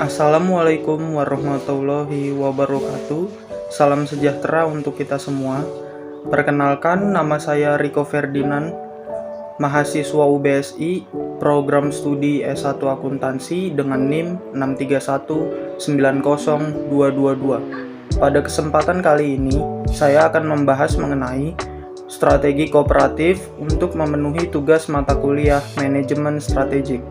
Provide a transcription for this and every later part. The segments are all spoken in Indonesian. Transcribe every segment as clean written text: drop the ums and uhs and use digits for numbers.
Assalamualaikum warahmatullahi wabarakatuh. Salam sejahtera untuk kita semua. Perkenalkan, nama saya Rico Ferdinand, mahasiswa UBSI, program studi S1 Akuntansi dengan NIM 631902222. Pada kesempatan kali ini, saya akan membahas mengenai strategi kooperatif untuk memenuhi tugas mata kuliah manajemen strategik.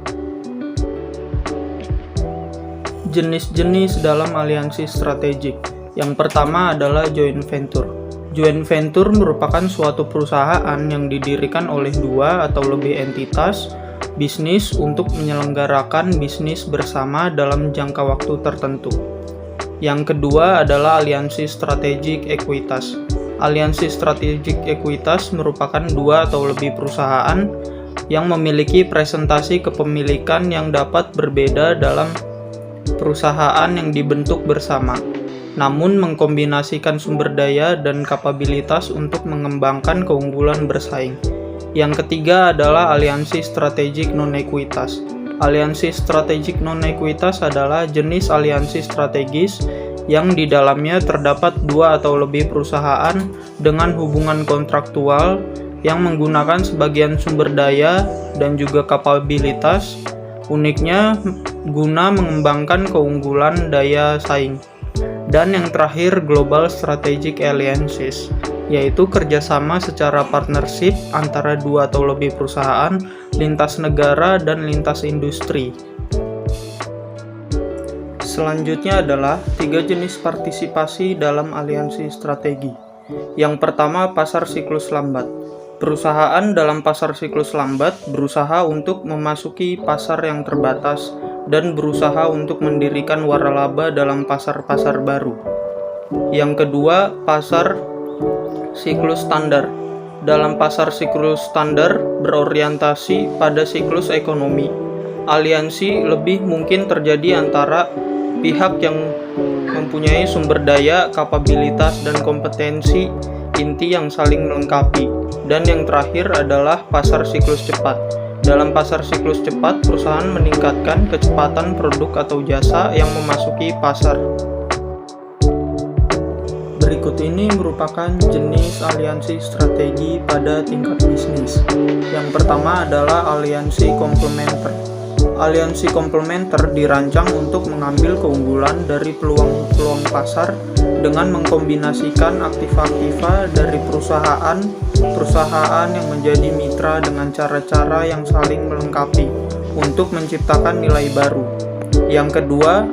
Jenis-jenis dalam aliansi strategik. Yang pertama adalah joint venture. Joint venture merupakan suatu perusahaan yang didirikan oleh dua atau lebih entitas bisnis untuk menyelenggarakan bisnis bersama dalam jangka waktu tertentu. Yang kedua adalah aliansi strategik ekuitas. Aliansi strategik ekuitas merupakan dua atau lebih perusahaan yang memiliki presentasi kepemilikan yang dapat berbeda dalam perusahaan yang dibentuk bersama, namun mengkombinasikan sumber daya dan kapabilitas untuk mengembangkan keunggulan bersaing. Yang ketiga adalah aliansi strategik non-ekuitas. Aliansi strategik non-ekuitas adalah jenis aliansi strategis yang di dalamnya terdapat dua atau lebih perusahaan dengan hubungan kontraktual yang menggunakan sebagian sumber daya dan juga kapabilitas uniknya guna mengembangkan keunggulan daya saing. Dan yang terakhir, global strategic alliances, yaitu kerjasama secara partnership antara dua atau lebih perusahaan, lintas negara, dan lintas industri. Selanjutnya adalah tiga jenis partisipasi dalam aliansi strategi. Yang pertama, pasar siklus lambat. Perusahaan dalam pasar siklus lambat berusaha untuk memasuki pasar yang terbatas dan berusaha untuk mendirikan waralaba dalam pasar-pasar baru. Yang kedua, pasar siklus standar. Dalam pasar siklus standar berorientasi pada siklus ekonomi. Aliansi lebih mungkin terjadi antara pihak yang mempunyai sumber daya, kapabilitas, dan kompetensi inti yang saling melengkapi. Dan yang terakhir adalah pasar siklus cepat. Dalam pasar siklus cepat, perusahaan meningkatkan kecepatan produk atau jasa yang memasuki pasar. Berikut ini merupakan jenis aliansi strategi pada tingkat bisnis. Yang pertama adalah aliansi komplementer. Aliansi komplementer dirancang untuk mengambil keunggulan dari peluang-peluang pasar dengan mengkombinasikan aktiva-aktiva dari perusahaan yang menjadi mitra dengan cara-cara yang saling melengkapi untuk menciptakan nilai baru. Yang kedua,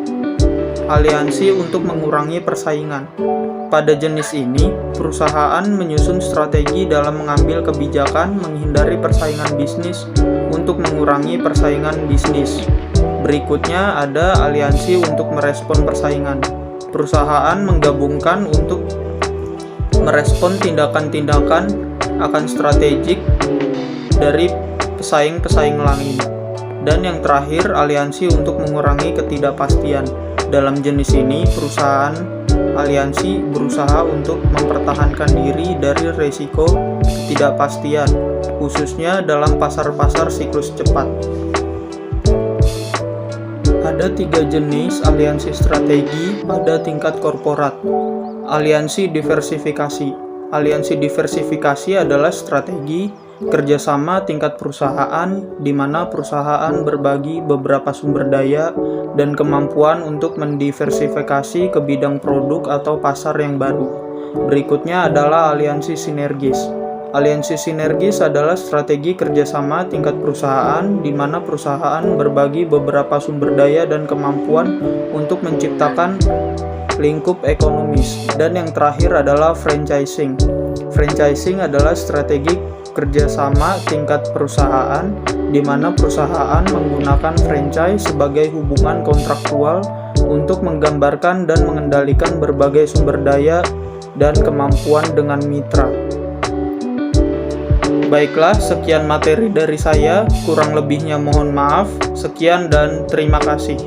aliansi untuk mengurangi persaingan. Pada jenis ini, perusahaan menyusun strategi dalam mengambil kebijakan menghindari persaingan bisnis untuk mengurangi persaingan bisnis. Berikutnya ada aliansi untuk merespon persaingan. Perusahaan menggabungkan untuk merespon tindakan-tindakan akan strategik dari pesaing-pesaing lain. Dan yang terakhir, aliansi untuk mengurangi ketidakpastian. Dalam jenis ini, perusahaan aliansi berusaha untuk mempertahankan diri dari risiko ketidakpastian, khususnya dalam pasar-pasar siklus cepat. Ada tiga jenis aliansi strategi pada tingkat korporat. Aliansi diversifikasi. Aliansi diversifikasi adalah strategi kerjasama tingkat perusahaan di mana perusahaan berbagi beberapa sumber daya dan kemampuan untuk mendiversifikasi ke bidang produk atau pasar yang baru. Berikutnya adalah aliansi sinergis. Aliansi sinergis adalah strategi kerjasama tingkat perusahaan di mana perusahaan berbagi beberapa sumber daya dan kemampuan untuk menciptakan lingkup ekonomis. Dan yang terakhir adalah franchising. Franchising adalah strategi kerjasama tingkat perusahaan di mana perusahaan menggunakan franchise sebagai hubungan kontraktual untuk menggambarkan dan mengendalikan berbagai sumber daya dan kemampuan dengan mitra. Baiklah, sekian materi dari saya, kurang lebihnya mohon maaf. Sekian dan terima kasih.